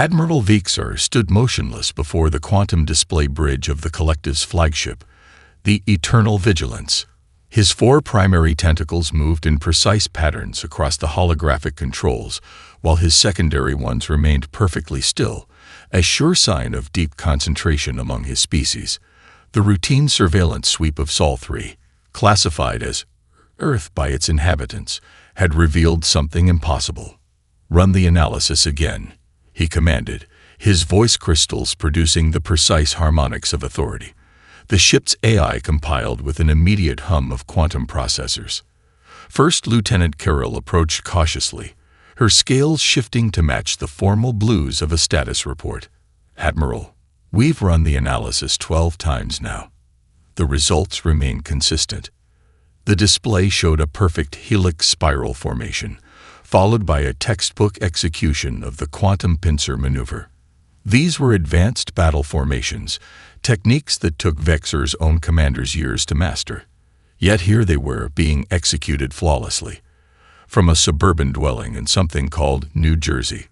Admiral Vixar stood motionless before the quantum display bridge of the Collective's flagship, the Eternal Vigilance. His 4 primary tentacles moved in precise patterns across the holographic controls, while his secondary ones remained perfectly still, a sure sign of deep concentration among his species. The routine surveillance sweep of Sol 3, classified as Earth by its inhabitants, had revealed something impossible. "Run the analysis again," he commanded, his voice crystals producing the precise harmonics of authority. The ship's AI compiled with an immediate hum of quantum processors. First Lieutenant Carroll approached cautiously, her scales shifting to match the formal blues of a status report. "Admiral, we've run the analysis 12 times now. The results remain consistent." The display showed a perfect helix spiral formation, followed by a textbook execution of the quantum pincer maneuver. These were advanced battle formations, techniques that took Vexor's own commanders years to master. Yet here they were, being executed flawlessly, from a suburban dwelling in something called New Jersey.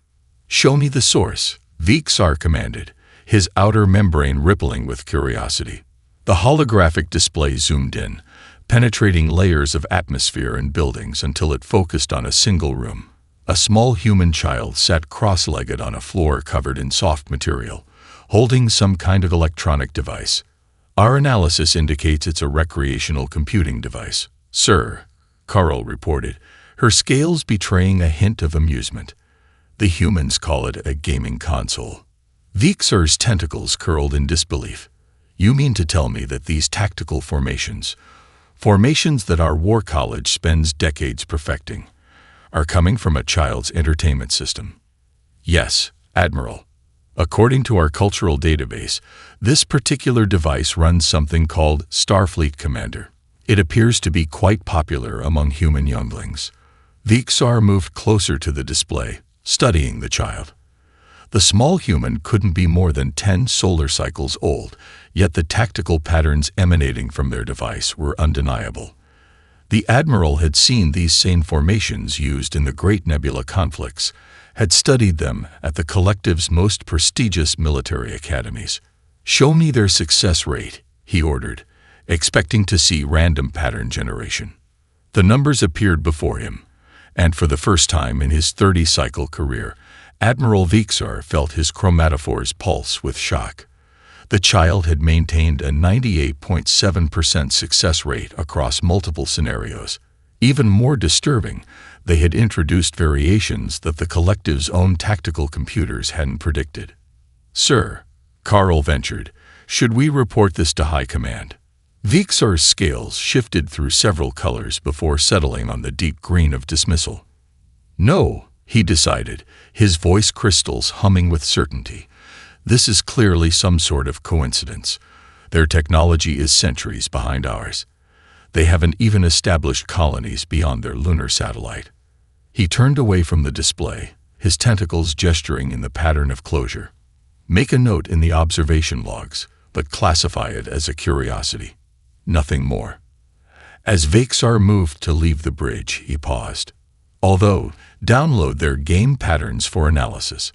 "Show me the source," Vixar commanded, his outer membrane rippling with curiosity. The holographic display zoomed in, penetrating layers of atmosphere and buildings until it focused on a single room. A small human child sat cross-legged on a floor covered in soft material, holding some kind of electronic device. "Our analysis indicates it's a recreational computing device, sir," Carl reported, her scales betraying a hint of amusement. "The humans call it a gaming console." Vixar's tentacles curled in disbelief. "You mean to tell me that these tactical formations that our war college spends decades perfecting, are coming from a child's entertainment system?" "Yes, Admiral. According to our cultural database, this particular device runs something called Starfleet Commander. It appears to be quite popular among human younglings." Vixar moved closer to the display, studying the child. The small human couldn't be more than 10 solar cycles old, yet the tactical patterns emanating from their device were undeniable. The Admiral had seen these same formations used in the Great Nebula conflicts, had studied them at the Collective's most prestigious military academies. "Show me their success rate," he ordered, expecting to see random pattern generation. The numbers appeared before him, and for the first time in his 30-cycle career, Admiral Vixar felt his chromatophores pulse with shock. The child had maintained a 98.7% success rate across multiple scenarios. Even more disturbing, they had introduced variations that the Collective's own tactical computers hadn't predicted. "Sir," Carl ventured, "should we report this to High Command?" Vixar's scales shifted through several colors before settling on the deep green of dismissal. "No," he decided, his voice crystals humming with certainty. "This is clearly some sort of coincidence. Their technology is centuries behind ours. They haven't even established colonies beyond their lunar satellite." He turned away from the display, his tentacles gesturing in the pattern of closure. "Make a note in the observation logs, but classify it as a curiosity. Nothing more." As Vixar moved to leave the bridge, he paused. "Although, download their game patterns for analysis.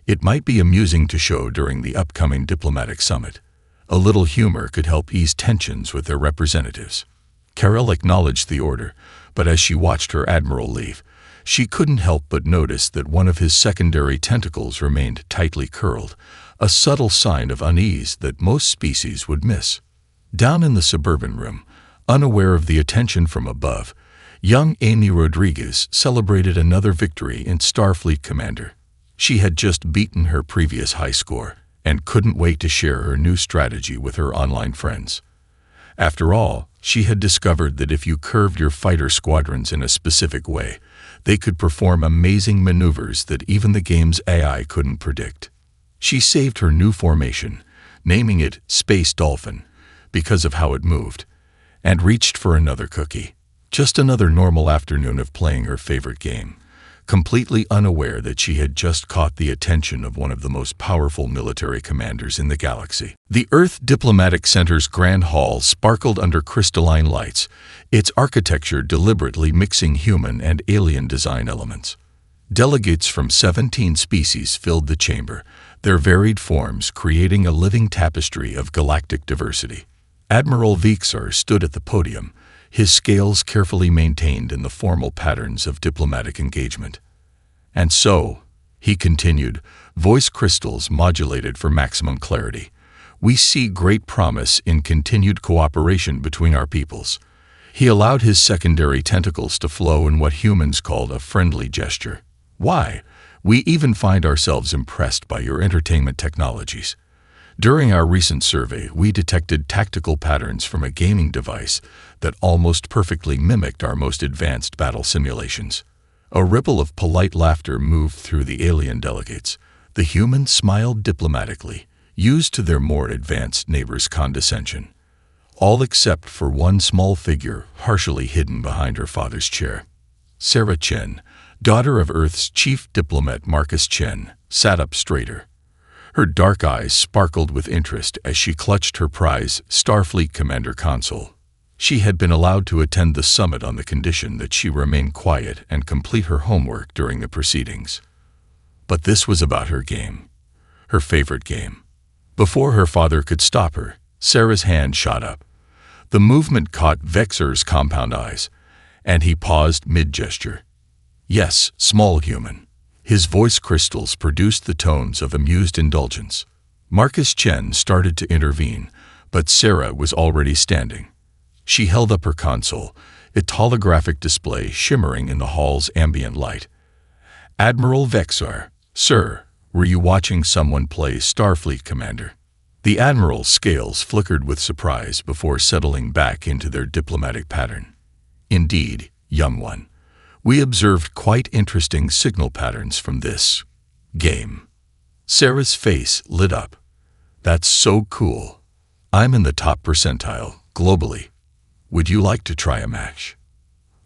It might be amusing to show during the upcoming diplomatic summit. A little humor could help ease tensions with their representatives." Carol acknowledged the order, but as she watched her admiral leave, she couldn't help but notice that one of his secondary tentacles remained tightly curled, a subtle sign of unease that most species would miss. Down in the suburban room, unaware of the attention from above, young Amy Rodriguez celebrated another victory in Starfleet Commander. She had just beaten her previous high score and couldn't wait to share her new strategy with her online friends. After all, she had discovered that if you curved your fighter squadrons in a specific way, they could perform amazing maneuvers that even the game's AI couldn't predict. She saved her new formation, naming it Space Dolphin, because of how it moved, and reached for another cookie. Just another normal afternoon of playing her favorite game, completely unaware that she had just caught the attention of one of the most powerful military commanders in the galaxy. The Earth Diplomatic Center's Grand Hall sparkled under crystalline lights, its architecture deliberately mixing human and alien design elements. Delegates from 17 species filled the chamber, their varied forms creating a living tapestry of galactic diversity. Admiral Vixar stood at the podium, his scales carefully maintained in the formal patterns of diplomatic engagement. "And so," he continued, voice crystals modulated for maximum clarity, "we see great promise in continued cooperation between our peoples." He allowed his secondary tentacles to flow in what humans called a friendly gesture. "Why, we even find ourselves impressed by your entertainment technologies. During our recent survey, we detected tactical patterns from a gaming device that almost perfectly mimicked our most advanced battle simulations." A ripple of polite laughter moved through the alien delegates. The humans smiled diplomatically, used to their more advanced neighbors' condescension. All except for one small figure partially hidden behind her father's chair. Sarah Chen, daughter of Earth's chief diplomat Marcus Chen, sat up straighter. Her dark eyes sparkled with interest as she clutched her prize Starfleet Commander console. She had been allowed to attend the summit on the condition that she remain quiet and complete her homework during the proceedings. But this was about her game. Her favorite game. Before her father could stop her, Sarah's hand shot up. The movement caught Vexor's compound eyes, and he paused mid-gesture. "Yes, small human." His voice crystals produced the tones of amused indulgence. Marcus Chen started to intervene, but Sarah was already standing. She held up her console, its holographic display shimmering in the hall's ambient light. "Admiral Vexar, sir, were you watching someone play Starfleet Commander?" The Admiral's scales flickered with surprise before settling back into their diplomatic pattern. "Indeed, young one. We observed quite interesting signal patterns from this game." Sarah's face lit up. "That's so cool. I'm in the top percentile, globally. Would you like to try a match?"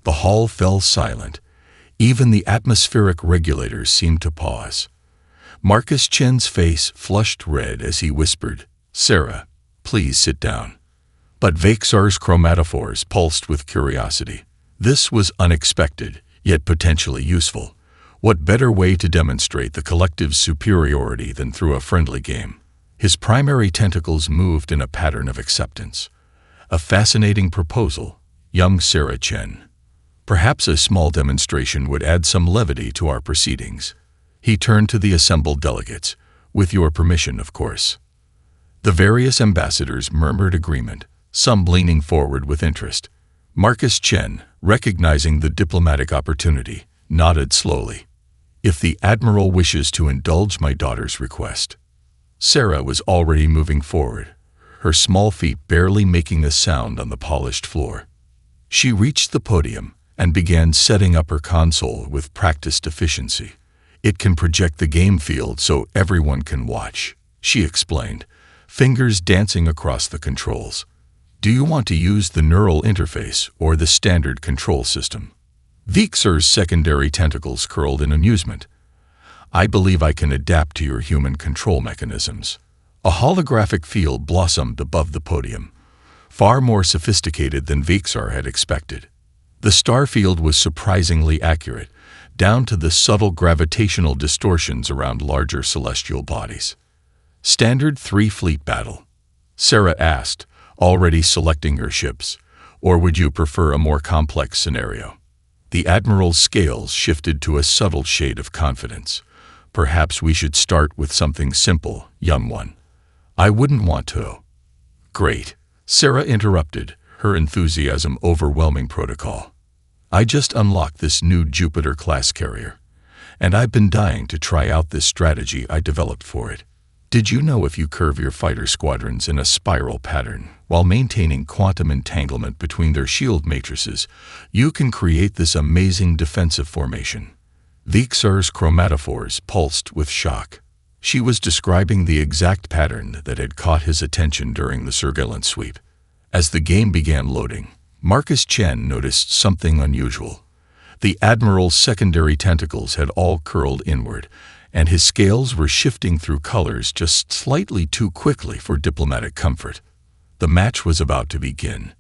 The hall fell silent. Even the atmospheric regulators seemed to pause. Marcus Chen's face flushed red as he whispered, "Sarah, please sit down." But Vexar's chromatophores pulsed with curiosity. This was unexpected, yet potentially useful. What better way to demonstrate the collective's superiority than through a friendly game? His primary tentacles moved in a pattern of acceptance. "A fascinating proposal, young Sarah Chen. Perhaps a small demonstration would add some levity to our proceedings." He turned to the assembled delegates, "With your permission, of course." The various ambassadors murmured agreement, some leaning forward with interest. Marcus Chen, recognizing the diplomatic opportunity, nodded slowly. "If the Admiral wishes to indulge my daughter's request." Sarah was already moving forward, her small feet barely making a sound on the polished floor. She reached the podium and began setting up her console with practiced efficiency. "It can project the game field so everyone can watch," she explained, fingers dancing across the controls. "Do you want to use the neural interface or the standard control system?" Vixar's secondary tentacles curled in amusement. "I believe I can adapt to your human control mechanisms." A holographic field blossomed above the podium, far more sophisticated than Vixar had expected. The star field was surprisingly accurate, down to the subtle gravitational distortions around larger celestial bodies. "Standard 3-fleet battle?" Sarah asked, already selecting her ships, "or would you prefer a more complex scenario?" The Admiral's scales shifted to a subtle shade of confidence. "Perhaps we should start with something simple, young one." "I wouldn't want to." "Great," Sarah interrupted, her enthusiasm overwhelming protocol. "I just unlocked this new Jupiter-class carrier, and I've been dying to try out this strategy I developed for it. Did you know if you curve your fighter squadrons in a spiral pattern while maintaining quantum entanglement between their shield matrices, you can create this amazing defensive formation?" Vixar's chromatophores pulsed with shock. She was describing the exact pattern that had caught his attention during the surveillance sweep. As the game began loading, Marcus Chen noticed something unusual. The Admiral's secondary tentacles had all curled inward, and his scales were shifting through colors just slightly too quickly for diplomatic comfort. The match was about to begin,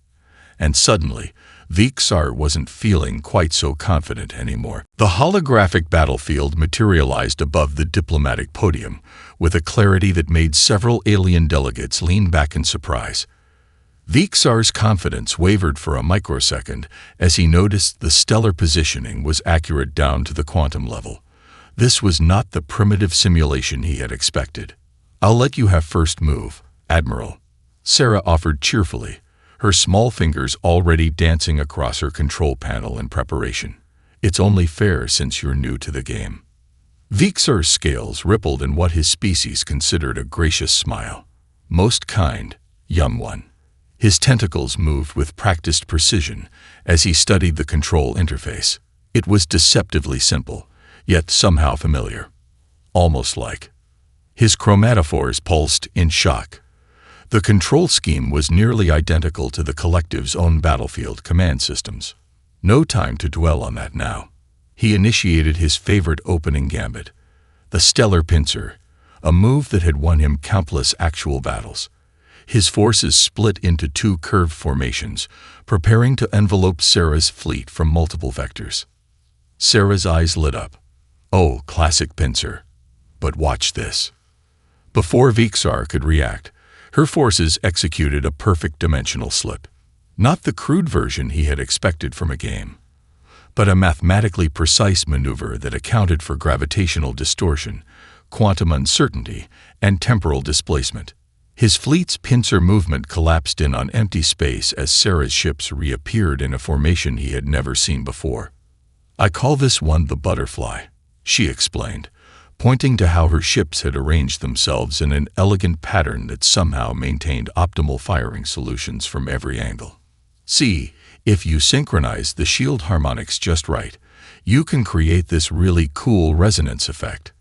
and suddenly, Vixar wasn't feeling quite so confident anymore. The holographic battlefield materialized above the diplomatic podium with a clarity that made several alien delegates lean back in surprise. Vixar's confidence wavered for a microsecond as he noticed the stellar positioning was accurate down to the quantum level. This was not the primitive simulation he had expected. "I'll let you have first move, Admiral," Sarah offered cheerfully, her small fingers already dancing across her control panel in preparation. "It's only fair since you're new to the game." Vixar's scales rippled in what his species considered a gracious smile. "Most kind, young one." His tentacles moved with practiced precision as he studied the control interface. It was deceptively simple, yet somehow familiar. Almost like. His chromatophores pulsed in shock. The control scheme was nearly identical to the collective's own battlefield command systems. No time to dwell on that now. He initiated his favorite opening gambit, the Stellar Pincer, a move that had won him countless actual battles. His forces split into two curved formations, preparing to envelope Sarah's fleet from multiple vectors. Sarah's eyes lit up. "Oh, classic pincer. But watch this." Before Vixar could react, her forces executed a perfect dimensional slip. Not the crude version he had expected from a game, but a mathematically precise maneuver that accounted for gravitational distortion, quantum uncertainty, and temporal displacement. His fleet's pincer movement collapsed in on empty space as Sarah's ships reappeared in a formation he had never seen before. "I call this one the butterfly," she explained, pointing to how her ships had arranged themselves in an elegant pattern that somehow maintained optimal firing solutions from every angle. "See, if you synchronize the shield harmonics just right, you can create this really cool resonance effect."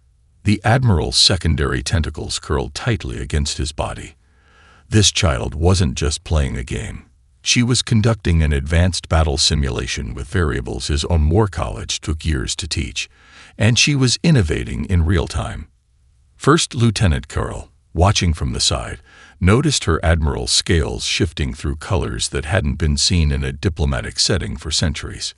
The Admiral's secondary tentacles curled tightly against his body. This child wasn't just playing a game. She was conducting an advanced battle simulation with variables his own war college took years to teach, and she was innovating in real time. First Lieutenant Carl, watching from the side, noticed her Admiral's scales shifting through colors that hadn't been seen in a diplomatic setting for centuries.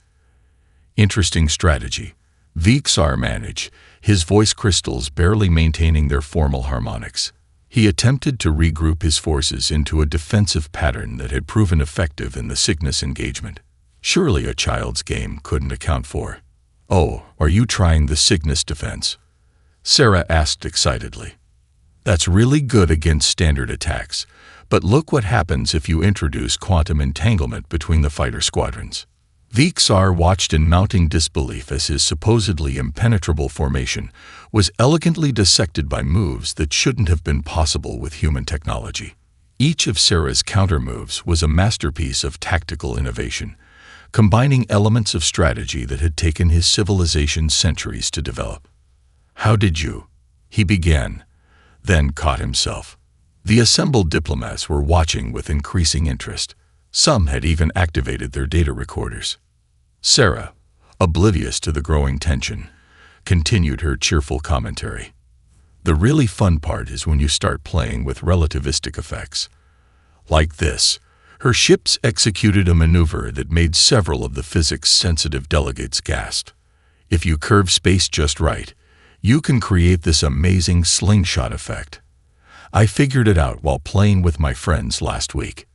"Interesting strategy," Vixar managed, his voice crystals barely maintaining their formal harmonics. He attempted to regroup his forces into a defensive pattern that had proven effective in the Cygnus engagement. Surely a child's game couldn't account for. "Oh, are you trying the Cygnus defense?" Sarah asked excitedly. "That's really good against standard attacks, but look what happens if you introduce quantum entanglement between the fighter squadrons." Vixar watched in mounting disbelief as his supposedly impenetrable formation was elegantly dissected by moves that shouldn't have been possible with human technology. Each of Sarah's counter-moves was a masterpiece of tactical innovation, combining elements of strategy that had taken his civilization centuries to develop. "How did you?" he began, then caught himself. The assembled diplomats were watching with increasing interest. Some had even activated their data recorders. Sarah, oblivious to the growing tension, continued her cheerful commentary. "The really fun part is when you start playing with relativistic effects. Like this." Her ships executed a maneuver that made several of the physics-sensitive delegates gasp. "If you curve space just right, you can create this amazing slingshot effect. I figured it out while playing with my friends last week."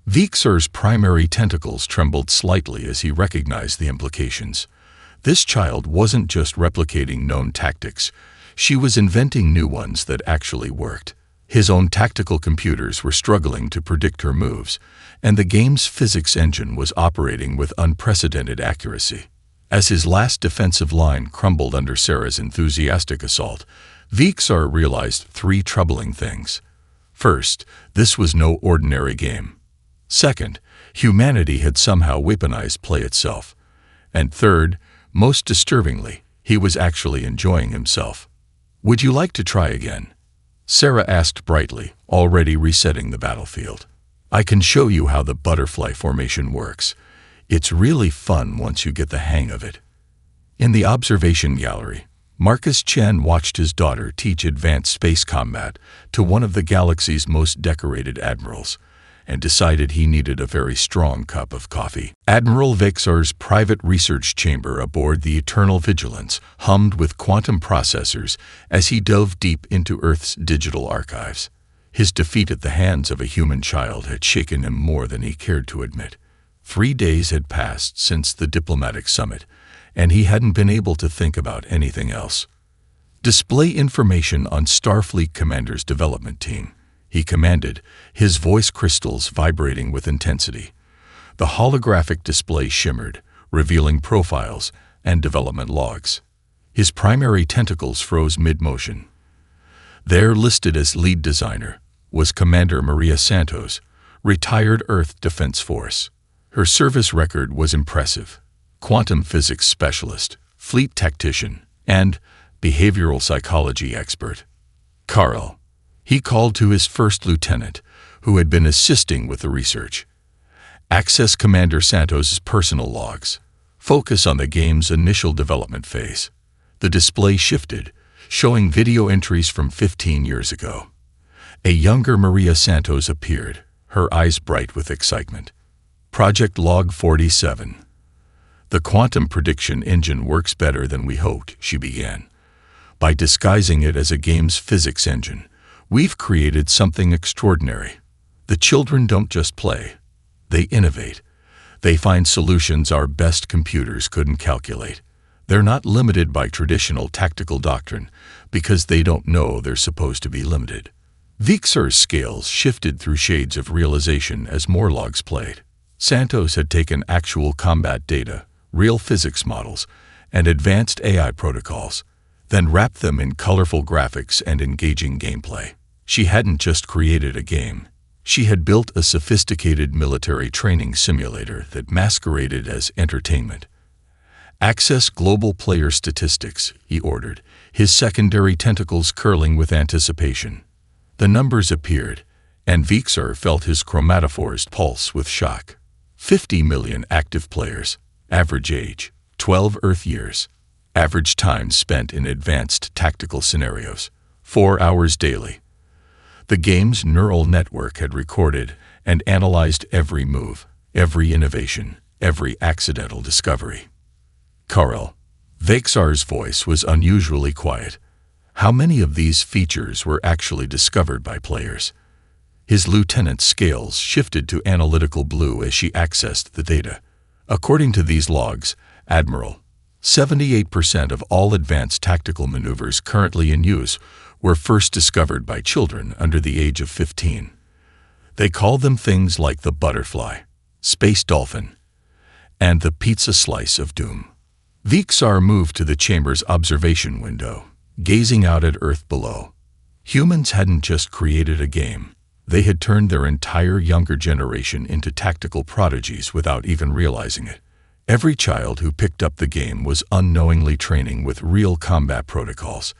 Vixar's primary tentacles trembled slightly as he recognized the implications. This child wasn't just replicating known tactics, she was inventing new ones that actually worked. His own tactical computers were struggling to predict her moves, and the game's physics engine was operating with unprecedented accuracy. As his last defensive line crumbled under Sarah's enthusiastic assault, Vixar realized three troubling things. First, this was no ordinary game. Second, humanity had somehow weaponized play itself. And third, most disturbingly, he was actually enjoying himself. "Would you like to try again?" Sarah asked brightly, already resetting the battlefield. "I can show you how the butterfly formation works. It's really fun once you get the hang of it." In the observation gallery, Marcus Chen watched his daughter teach advanced space combat to one of the galaxy's most decorated admirals, and decided he needed a very strong cup of coffee. Admiral Vexar's private research chamber aboard the Eternal Vigilance hummed with quantum processors as he dove deep into Earth's digital archives. His defeat at the hands of a human child had shaken him more than he cared to admit. 3 days had passed since the diplomatic summit, and he hadn't been able to think about anything else. "Display information on Starfleet Commander's development team," he commanded, his voice crystals vibrating with intensity. The holographic display shimmered, revealing profiles and development logs. His primary tentacles froze mid-motion. There, listed as lead designer, was Commander Maria Santos, retired Earth Defense Force. Her service record was impressive: quantum physics specialist, fleet tactician, and behavioral psychology expert. Carl. He called to his first lieutenant, who had been assisting with the research. "Access Commander Santos' personal logs. Focus on the game's initial development phase." The display shifted, showing video entries from 15 years ago. A younger Maria Santos appeared, her eyes bright with excitement. Project Log 47. "The quantum prediction engine works better than we hoped," she began. "By disguising it as a game's physics engine, we've created something extraordinary. The children don't just play. They innovate. They find solutions our best computers couldn't calculate. They're not limited by traditional tactical doctrine because they don't know they're supposed to be limited." Vixar's scales shifted through shades of realization as more logs played. Santos had taken actual combat data, real physics models, and advanced AI protocols, then wrapped them in colorful graphics and engaging gameplay. She hadn't just created a game. She had built a sophisticated military training simulator that masqueraded as entertainment. "Access global player statistics," he ordered, his secondary tentacles curling with anticipation. The numbers appeared, and Vixar felt his chromatophores pulse with shock. 50 million active players. Average age, 12 Earth years. Average time spent in advanced tactical scenarios, 4 hours daily. The game's neural network had recorded and analyzed every move, every innovation, every accidental discovery. "Carl." Vexar's voice was unusually quiet. "How many of these features were actually discovered by players?" His lieutenant's scales shifted to analytical blue as she accessed the data. "According to these logs, Admiral, 78% of all advanced tactical maneuvers currently in use were first discovered by children under the age of 15. They call them things like the butterfly, space dolphin, and the pizza slice of doom." Vixar moved to the chamber's observation window, gazing out at Earth below. Humans hadn't just created a game. They had turned their entire younger generation into tactical prodigies without even realizing it. Every child who picked up the game was unknowingly training with real combat protocols,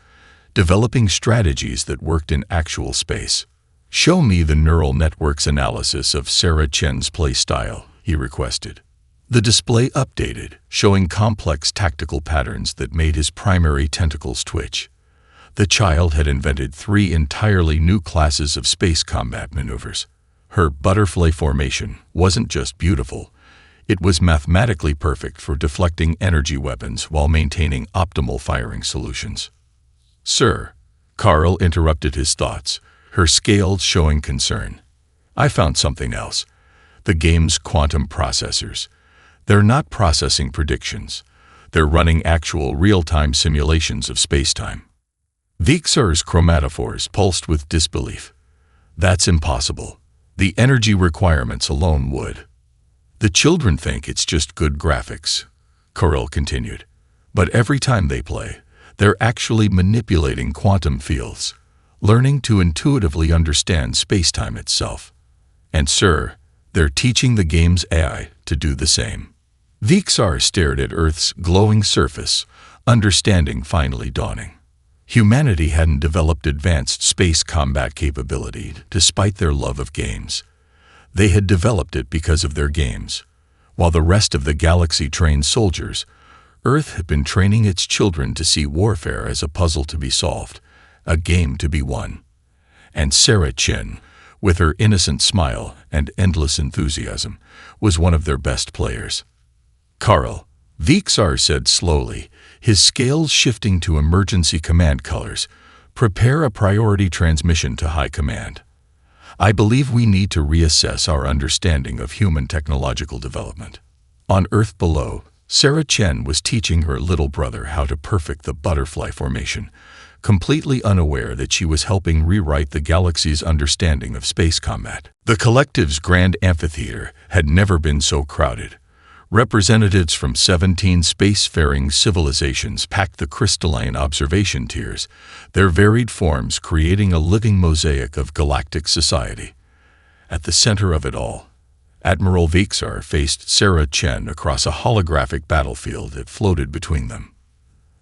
developing strategies that worked in actual space. "Show me the neural network's analysis of Sarah Chen's play style," he requested. The display updated, showing complex tactical patterns that made his primary tentacles twitch. The child had invented 3 entirely new classes of space combat maneuvers. Her butterfly formation wasn't just beautiful, it was mathematically perfect for deflecting energy weapons while maintaining optimal firing solutions. "Sir," Carl interrupted his thoughts, her scales showing concern. "I found something else. The game's quantum processors. They're not processing predictions. They're running actual real-time simulations of spacetime." Vixar's chromatophores pulsed with disbelief. "That's impossible. The energy requirements alone would." "The children think it's just good graphics," Carl continued. "But every time they play, they're actually manipulating quantum fields, learning to intuitively understand spacetime itself. And sir, they're teaching the game's AI to do the same." Vixar stared at Earth's glowing surface, understanding finally dawning. Humanity hadn't developed advanced space combat capability despite their love of games. They had developed it because of their games. While the rest of the galaxy trained soldiers, Earth had been training its children to see warfare as a puzzle to be solved, a game to be won. And Sarah Chen, with her innocent smile and endless enthusiasm, was one of their best players. "Carl," Vixar said slowly, his scales shifting to emergency command colors, "prepare a priority transmission to High Command. I believe we need to reassess our understanding of human technological development." On Earth below, Sarah Chen was teaching her little brother how to perfect the butterfly formation, completely unaware that she was helping rewrite the galaxy's understanding of space combat. The collective's grand amphitheater had never been so crowded. Representatives from 17 spacefaring civilizations packed the crystalline observation tiers, their varied forms creating a living mosaic of galactic society. At the center of it all, Admiral Vixar faced Sarah Chen across a holographic battlefield that floated between them.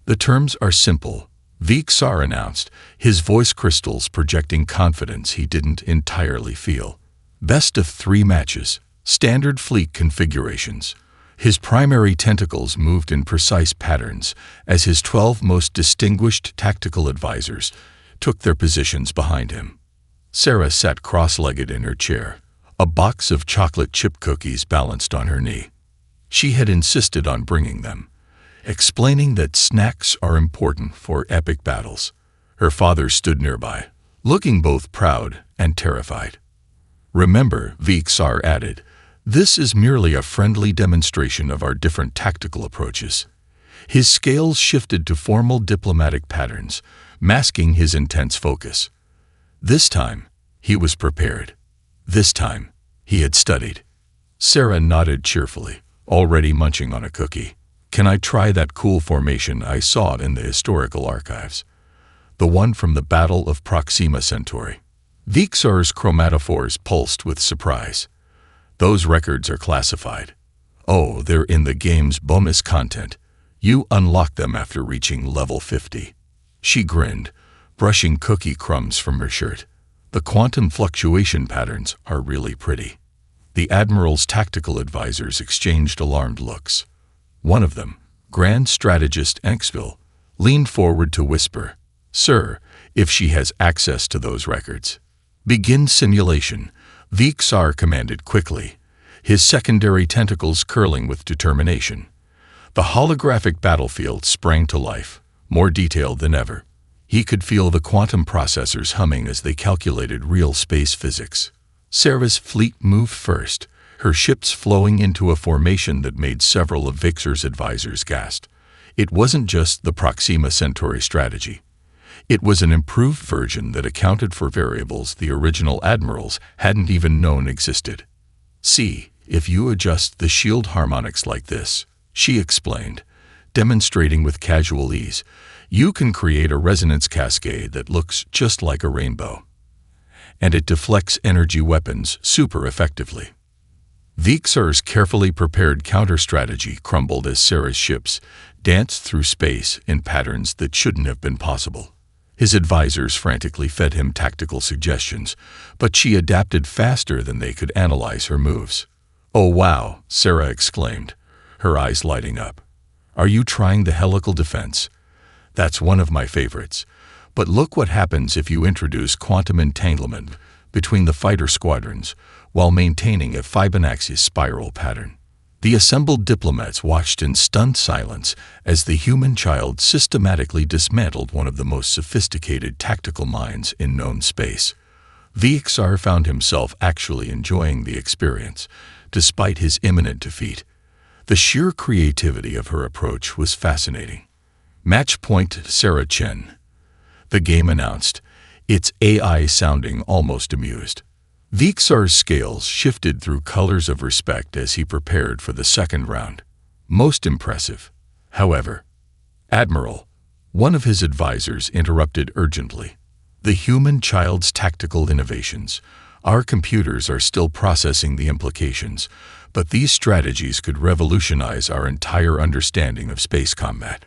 "The terms are simple," Vixar announced, his voice crystals projecting confidence he didn't entirely feel. "Best of 3 matches, standard fleet configurations." His primary tentacles moved in precise patterns as his 12 most distinguished tactical advisors took their positions behind him. Sarah sat cross-legged in her chair, a box of chocolate chip cookies balanced on her knee. She had insisted on bringing them, explaining that snacks are important for epic battles. Her father stood nearby, looking both proud and terrified. "Remember," Vixar added, "this is merely a friendly demonstration of our different tactical approaches." His scales shifted to formal diplomatic patterns, masking his intense focus. This time, he was prepared. This time, he had studied. Sarah nodded cheerfully, already munching on a cookie. "Can I try that cool formation I saw in the historical archives? The one from the Battle of Proxima Centauri?" Vixar's chromatophores pulsed with surprise. "Those records are classified." "Oh, they're in the game's bonus content. You unlock them after reaching level 50. She grinned, brushing cookie crumbs from her shirt. "The quantum fluctuation patterns are really pretty." The Admiral's tactical advisors exchanged alarmed looks. One of them, Grand Strategist Enxville, leaned forward to whisper, "Sir, if she has access to those records." "Begin simulation," Vixar commanded quickly, his secondary tentacles curling with determination. The holographic battlefield sprang to life, more detailed than ever. He could feel the quantum processors humming as they calculated real space physics. Sarah's fleet moved first, her ships flowing into a formation that made several of Vixar's advisors gasp. It wasn't just the Proxima Centauri strategy. It was an improved version that accounted for variables the original admirals hadn't even known existed. "See, if you adjust the shield harmonics like this," she explained, demonstrating with casual ease, "you can create a resonance cascade that looks just like a rainbow. And it deflects energy weapons super effectively." Vixar's carefully prepared counter-strategy crumbled as Sarah's ships danced through space in patterns that shouldn't have been possible. His advisors frantically fed him tactical suggestions, but she adapted faster than they could analyze her moves. "Oh wow," Sarah exclaimed, her eyes lighting up. "Are you trying the helical defense? That's one of my favorites. But look what happens if you introduce quantum entanglement between the fighter squadrons while maintaining a Fibonacci spiral pattern." The assembled diplomats watched in stunned silence as the human child systematically dismantled one of the most sophisticated tactical minds in known space. Vixar found himself actually enjoying the experience, despite his imminent defeat. The sheer creativity of her approach was fascinating. "Match point Sarah Chen," the game announced, its AI sounding almost amused. Vixar's scales shifted through colors of respect as he prepared for the second round. "Most impressive. However." "Admiral," one of his advisors interrupted urgently. "The human child's tactical innovations. Our computers are still processing the implications, but these strategies could revolutionize our entire understanding of space combat."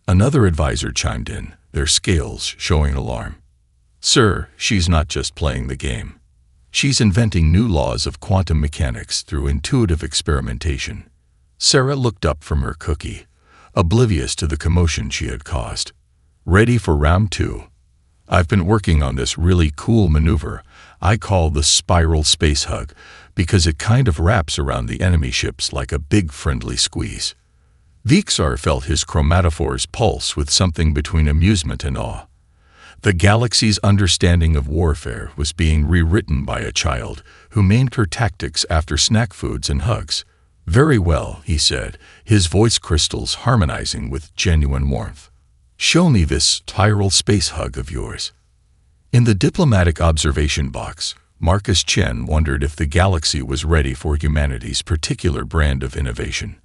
Another advisor chimed in, their scales showing alarm. "Sir, she's not just playing the game. She's inventing new laws of quantum mechanics through intuitive experimentation." Sarah looked up from her cookie, oblivious to the commotion she had caused. "Ready for round 2? I've been working on this really cool maneuver I call the spiral space hug because it kind of wraps around the enemy ships like a big friendly squeeze. Vixar felt his chromatophores pulse with something between amusement and awe. The galaxy's understanding of warfare was being rewritten by a child who named her tactics after snack foods and hugs. "Very well," he said, his voice crystals harmonizing with genuine warmth. "Show me this spiral space hug of yours." In the diplomatic observation box, Marcus Chen wondered if the galaxy was ready for humanity's particular brand of innovation.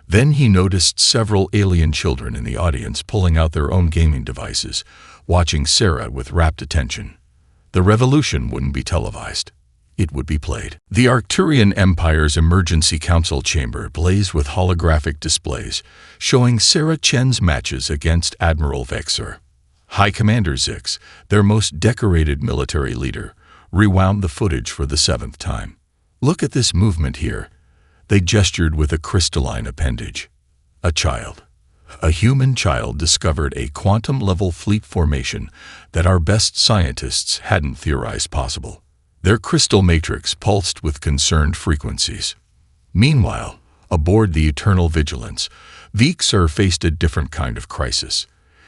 Then he noticed several alien children in the audience pulling out their own gaming devices, watching Sarah with rapt attention. The revolution wouldn't be televised. It would be played. The Arcturian Empire's emergency council chamber blazed with holographic displays, showing Sarah Chen's matches against Admiral Vexor. High Commander Zix, their most decorated military leader, rewound the footage for the 7th time. "Look at this movement here." They gestured with a crystalline appendage. A child. A human child discovered a quantum-level fleet formation that our best scientists hadn't theorized possible. Their crystal matrix pulsed with concerned frequencies. Meanwhile, aboard the Eternal Vigilance, Vixar faced a different kind of crisis.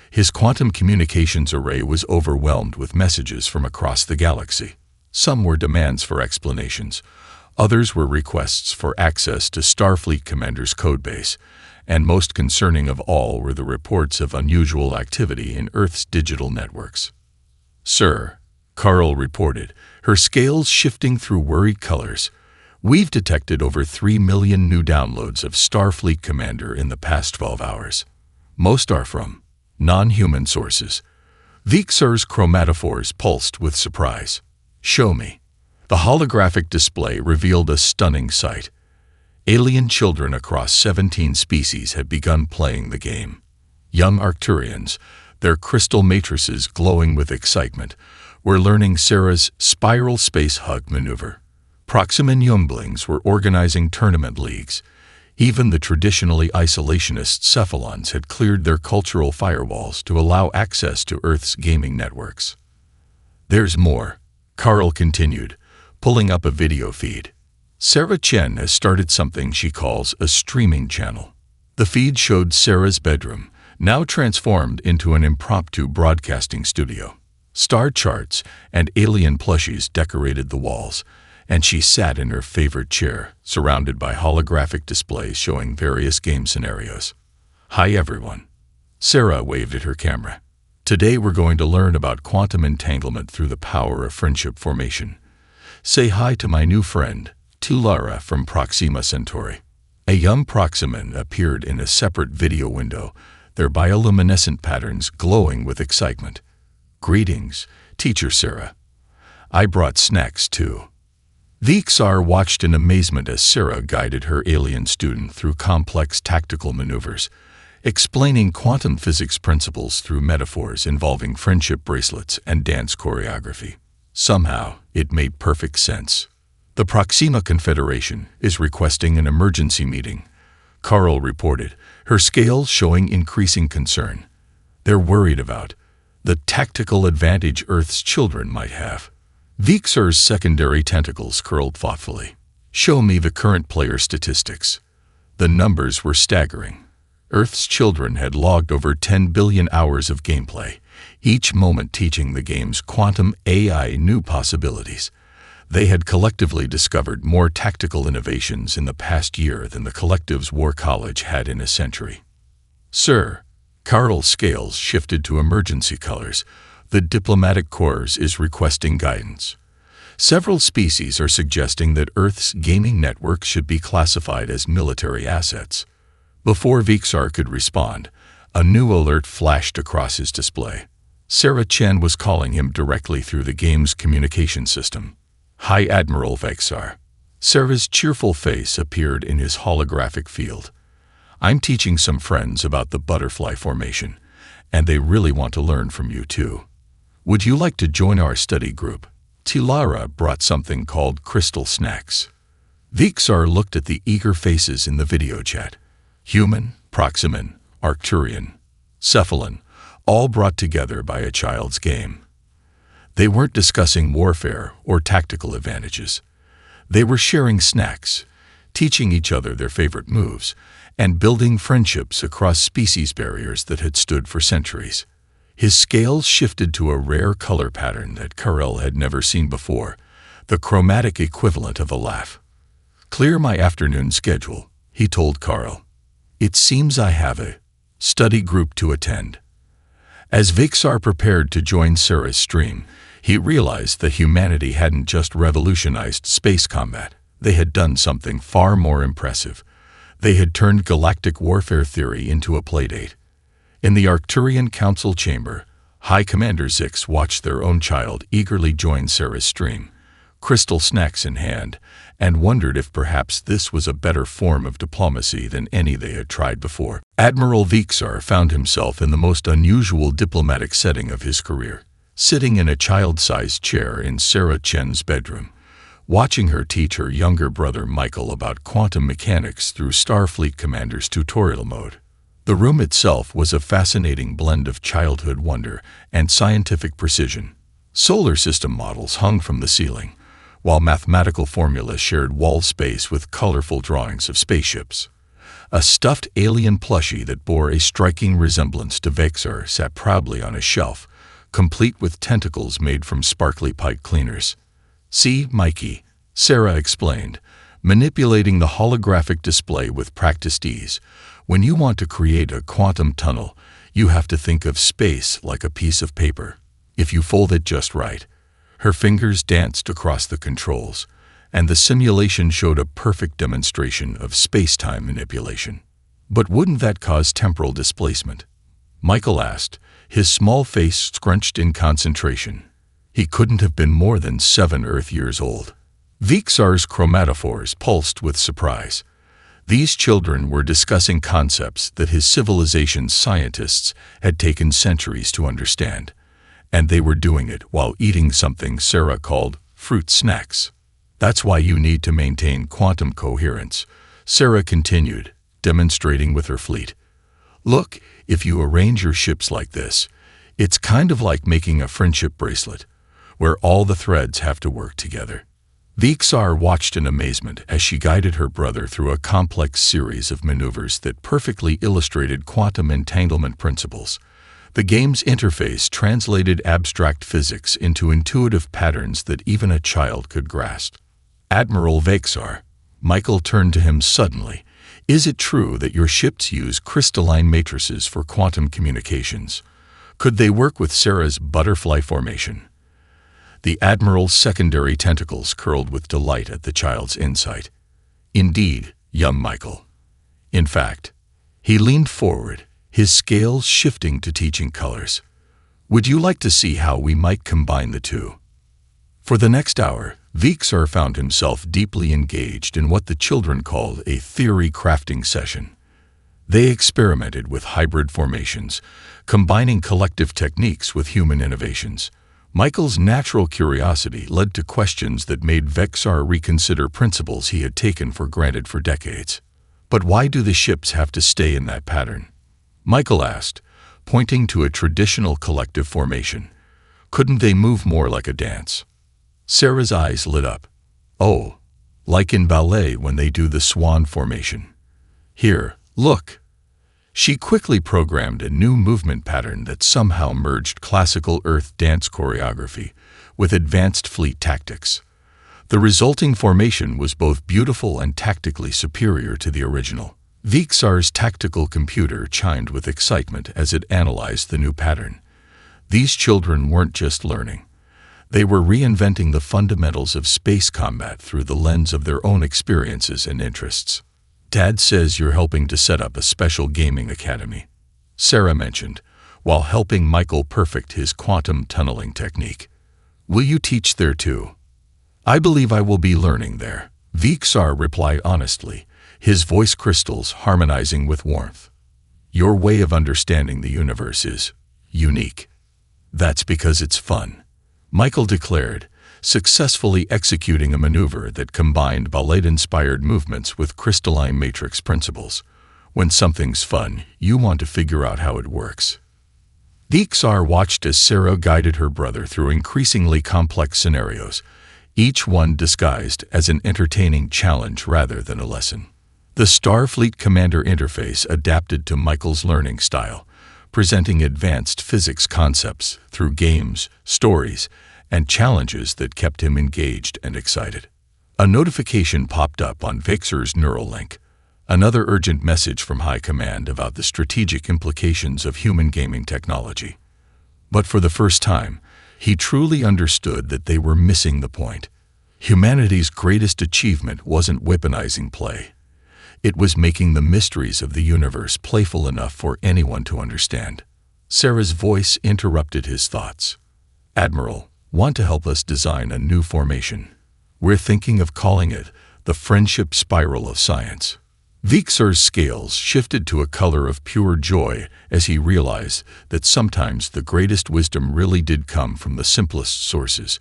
His quantum communications array was overwhelmed with messages from across the galaxy. Some were demands for explanations, others were requests for access to Starfleet Commander's codebase, and most concerning of all were the reports of unusual activity in Earth's digital networks. "Sir," Carl reported, her scales shifting through worried colors, "we've detected over 3 million new downloads of Starfleet Commander in the past 12 hours. Most are from non-human sources." Vixar's chromatophores pulsed with surprise. "Show me." The holographic display revealed a stunning sight. Alien children across 17 species had begun playing the game. Young Arcturians, their crystal matrices glowing with excitement, were learning Sarah's spiral space hug maneuver. Proximan younglings were organizing tournament leagues. Even the traditionally isolationist cephalons had cleared their cultural firewalls to allow access to Earth's gaming networks. "There's more," Carl continued, pulling up a video feed. "Sarah Chen has started something she calls a streaming channel." The feed showed Sarah's bedroom, now transformed into an impromptu broadcasting studio. Star charts and alien plushies decorated the walls, and she sat in her favorite chair, surrounded by holographic displays showing various game scenarios. "Hi everyone." Sarah waved at her camera. "Today we're going to learn about quantum entanglement through the power of friendship formation. Say hi to my new friend, Tulara from Proxima Centauri." A young Proximan appeared in a separate video window, their bioluminescent patterns glowing with excitement. "Greetings, Teacher Sarah. I brought snacks too." Vixar watched in amazement as Sarah guided her alien student through complex tactical maneuvers, explaining quantum physics principles through metaphors involving friendship bracelets and dance choreography. Somehow, it made perfect sense. "The Proxima Confederation is requesting an emergency meeting," Carl reported, her scales showing increasing concern. "They're worried about the tactical advantage Earth's children might have." Vixar's secondary tentacles curled thoughtfully. "Show me the current player statistics." The numbers were staggering. Earth's children had logged over 10 billion hours of gameplay, each moment teaching the game's quantum AI new possibilities. They had collectively discovered more tactical innovations in the past year than the collective's War College had in a century. "Sir," Carl's scales shifted to emergency colors, "the Diplomatic Corps is requesting guidance. Several species are suggesting that Earth's gaming network should be classified as military assets." Before Vixar could respond, a new alert flashed across his display. Sarah Chen was calling him directly through the game's communication system. "Hi, Admiral Vexar." Sarah's cheerful face appeared in his holographic field. "I'm teaching some friends about the butterfly formation, and they really want to learn from you too. Would you like to join our study group?" Tulara brought something called crystal snacks. Vixar looked at the eager faces in the video chat. Human, Proximan, Arcturian, Cephalon, all brought together by a child's game. They weren't discussing warfare or tactical advantages. They were sharing snacks, teaching each other their favorite moves, and building friendships across species barriers that had stood for centuries. His scales shifted to a rare color pattern that Carell had never seen before, the chromatic equivalent of a laugh. "Clear my afternoon schedule," he told Carell. "It seems I have a study group to attend." As Vixar prepared to join Sarah's stream, he realized that humanity hadn't just revolutionized space combat. They had done something far more impressive. They had turned galactic warfare theory into a playdate. In the Arcturian Council chamber, High Commander Zix watched their own child eagerly join Sarah's stream, crystal snacks in hand, and wondered if perhaps this was a better form of diplomacy than any they had tried before. Admiral Vixar found himself in the most unusual diplomatic setting of his career, sitting in a child-sized chair in Sarah Chen's bedroom, watching her teach her younger brother Michael about quantum mechanics through Starfleet Commander's tutorial mode. The room itself was a fascinating blend of childhood wonder and scientific precision. Solar system models hung from the ceiling, while mathematical formulas shared wall space with colorful drawings of spaceships. A stuffed alien plushie that bore a striking resemblance to Vexar sat proudly on a shelf, complete with tentacles made from sparkly pipe cleaners. "See, Mikey," Sarah explained, manipulating the holographic display with practiced ease. "When you want to create a quantum tunnel, you have to think of space like a piece of paper. If you fold it just right." Her fingers danced across the controls, and the simulation showed a perfect demonstration of space-time manipulation. "But wouldn't that cause temporal displacement?" Michael asked, his small face scrunched in concentration. He couldn't have been more than 7 Earth years old. Vixar's chromatophores pulsed with surprise. These children were discussing concepts that his civilization's scientists had taken centuries to understand, and they were doing it while eating something Sarah called fruit snacks. "That's why you need to maintain quantum coherence," Sarah continued, demonstrating with her fleet. "Look, if you arrange your ships like this, it's kind of like making a friendship bracelet, where all the threads have to work together." Vixar watched in amazement as she guided her brother through a complex series of maneuvers that perfectly illustrated quantum entanglement principles. The game's interface translated abstract physics into intuitive patterns that even a child could grasp. "Admiral Vixar," Michael turned to him suddenly, "is it true that your ships use crystalline matrices for quantum communications? Could they work with Sarah's butterfly formation?" The Admiral's secondary tentacles curled with delight at the child's insight. "Indeed, young Michael." In fact, he leaned forward, his scales shifting to teaching colors. "Would you like to see how we might combine the two?" For the next hour, Vixar found himself deeply engaged in what the children called a theory crafting session. They experimented with hybrid formations, combining collective techniques with human innovations. Michael's natural curiosity led to questions that made Vexar reconsider principles he had taken for granted for decades. "But why do the ships have to stay in that pattern?" Michael asked, pointing to a traditional collective formation. "Couldn't they move more like a dance?" Sarah's eyes lit up. "Oh, like in ballet when they do the swan formation. Here, look." She quickly programmed a new movement pattern that somehow merged classical Earth dance choreography with advanced fleet tactics. The resulting formation was both beautiful and tactically superior to the original. Vixar's tactical computer chimed with excitement as it analyzed the new pattern. These children weren't just learning. They were reinventing the fundamentals of space combat through the lens of their own experiences and interests. "Dad says you're helping to set up a special gaming academy," Sarah mentioned, while helping Michael perfect his quantum tunneling technique. "Will you teach there too?" "I believe I will be learning there," Vixar replied honestly, his voice crystals harmonizing with warmth. "Your way of understanding the universe is unique." "That's because it's fun," Michael declared, successfully executing a maneuver that combined ballet-inspired movements with crystalline matrix principles. "When something's fun, you want to figure out how it works." Vixar watched as Sarah guided her brother through increasingly complex scenarios, each one disguised as an entertaining challenge rather than a lesson. The Starfleet Commander interface adapted to Michael's learning style, presenting advanced physics concepts through games, stories, and challenges that kept him engaged and excited. A notification popped up on Vixar's neural link, another urgent message from High Command about the strategic implications of human gaming technology. But for the first time, he truly understood that they were missing the point. Humanity's greatest achievement wasn't weaponizing play. It was making the mysteries of the universe playful enough for anyone to understand. Sarah's voice interrupted his thoughts. "Admiral, want to help us design a new formation? We're thinking of calling it the Friendship Spiral of Science." Vixar's scales shifted to a color of pure joy as he realized that sometimes the greatest wisdom really did come from the simplest sources.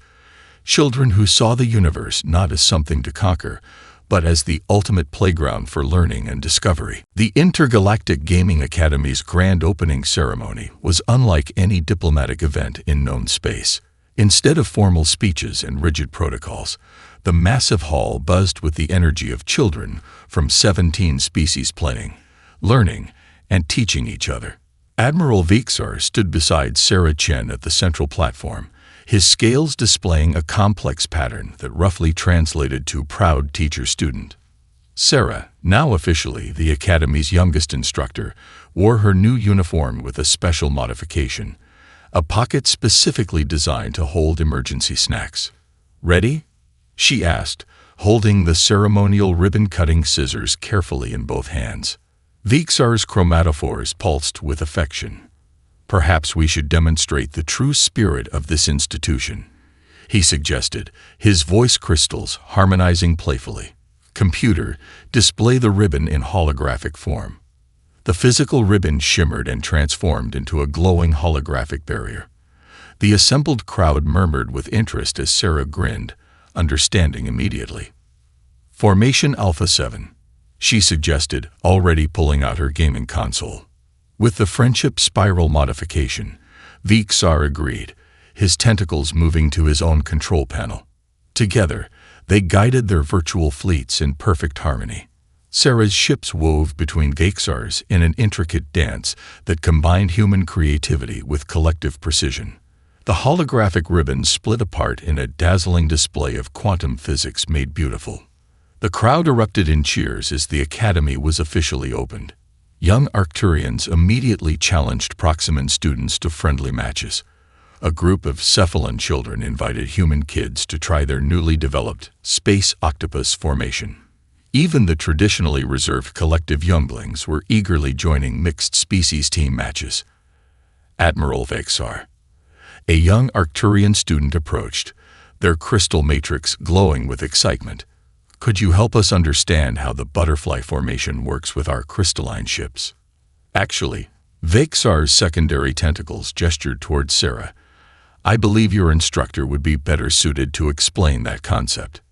Children who saw the universe not as something to conquer, but as the ultimate playground for learning and discovery. The Intergalactic Gaming Academy's grand opening ceremony was unlike any diplomatic event in known space. Instead of formal speeches and rigid protocols, the massive hall buzzed with the energy of children from 17 species playing, learning, and teaching each other. Admiral Vixar stood beside Sarah Chen at the central platform, his scales displaying a complex pattern that roughly translated to proud teacher-student. Sarah, now officially the Academy's youngest instructor, wore her new uniform with a special modification, a pocket specifically designed to hold emergency snacks. "Ready?" she asked, holding the ceremonial ribbon-cutting scissors carefully in both hands. Vixar's chromatophores pulsed with affection. "Perhaps we should demonstrate the true spirit of this institution," he suggested, his voice crystals harmonizing playfully. "Computer, display the ribbon in holographic form." The physical ribbon shimmered and transformed into a glowing holographic barrier. The assembled crowd murmured with interest as Sarah grinned, understanding immediately. "Formation Alpha 7, she suggested, already pulling out her gaming console. With the Friendship Spiral modification, Vixar agreed, his tentacles moving to his own control panel. Together, they guided their virtual fleets in perfect harmony. Sarah's ships wove between Vixar's in an intricate dance that combined human creativity with collective precision. The holographic ribbon split apart in a dazzling display of quantum physics made beautiful. The crowd erupted in cheers as the Academy was officially opened. Young Arcturians immediately challenged Proximan students to friendly matches. A group of Cephalon children invited human kids to try their newly developed space octopus formation. Even the traditionally reserved collective younglings were eagerly joining mixed-species team matches. Admiral Vixar, a young Arcturian student approached, their crystal matrix glowing with excitement. "Could you help us understand how the butterfly formation works with our crystalline ships?" Actually, Vixar's secondary tentacles gestured towards Sarah. "I believe your instructor would be better suited to explain that concept."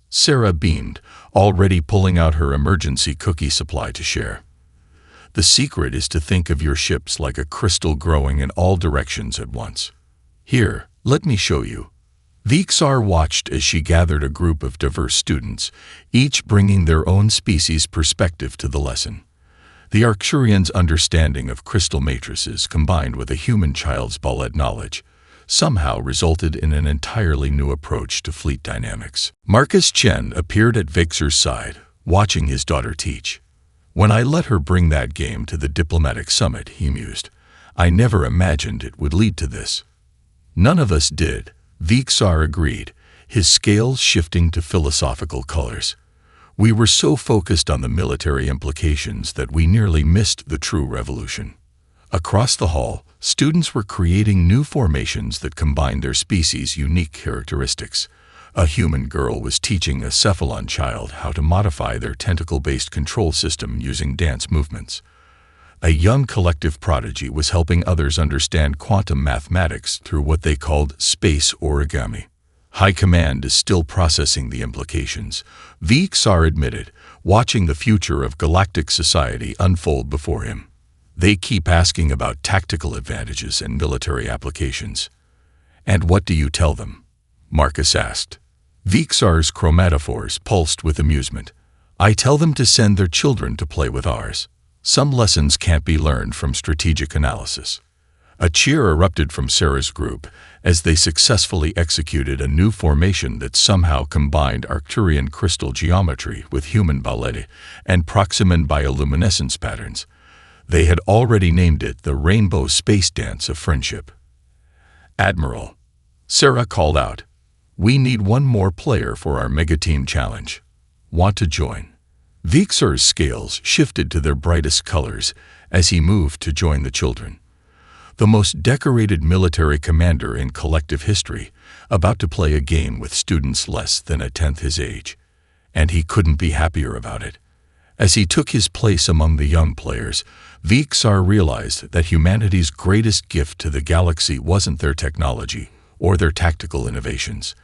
Sarah beamed, already pulling out her emergency cookie supply to share. "The secret is to think of your ships like a crystal growing in all directions at once. Here, let me show you." Vixar watched as she gathered a group of diverse students, each bringing their own species' perspective to the lesson. The Arcturians' understanding of crystal matrices combined with a human child's ballet knowledge somehow resulted in an entirely new approach to fleet dynamics. Marcus Chen appeared at Vixar's side, watching his daughter teach. "When I let her bring that game to the diplomatic summit," he mused, "I never imagined it would lead to this." "None of us did," Vixar agreed, his scales shifting to philosophical colors. "We were so focused on the military implications that we nearly missed the true revolution." Across the hall, students were creating new formations that combined their species' unique characteristics. A human girl was teaching a Cephalon child how to modify their tentacle-based control system using dance movements. A young collective prodigy was helping others understand quantum mathematics through what they called space origami. "High Command is still processing the implications," Vixar admitted, watching the future of galactic society unfold before him. They keep asking about tactical advantages and military applications. And what do you tell them? Marcus asked. Vixar's chromatophores pulsed with amusement. I tell them to send their children to play with ours. Some lessons can't be learned from strategic analysis. A cheer erupted from Sarah's group as they successfully executed a new formation that somehow combined Arcturian crystal geometry with human ballet and Proximan bioluminescence patterns. They had already named it the Rainbow Space Dance of Friendship. Admiral, Sarah called out, we need one more player for our Megateam Challenge. Want to join? Vixar's scales shifted to their brightest colors as he moved to join the children. The most decorated military commander in collective history, about to play a game with students less than a tenth his age. And he couldn't be happier about it. As he took his place among the young players, Vixar realized that humanity's greatest gift to the galaxy wasn't their technology or their tactical innovations.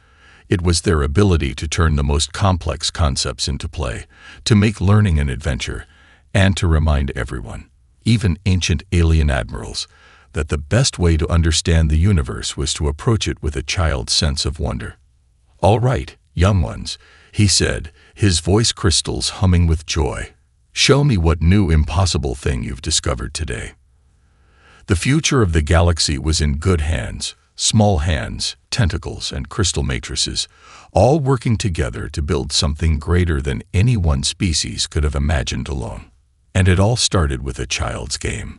It was their ability to turn the most complex concepts into play, to make learning an adventure, and to remind everyone, even ancient alien admirals, that the best way to understand the universe was to approach it with a child's sense of wonder. All right, young ones, he said, his voice crystals humming with joy. Show me what new impossible thing you've discovered today. The future of the galaxy was in good hands, small hands, tentacles, and crystal matrices, all working together to build something greater than any one species could have imagined alone. And it all started with a child's game.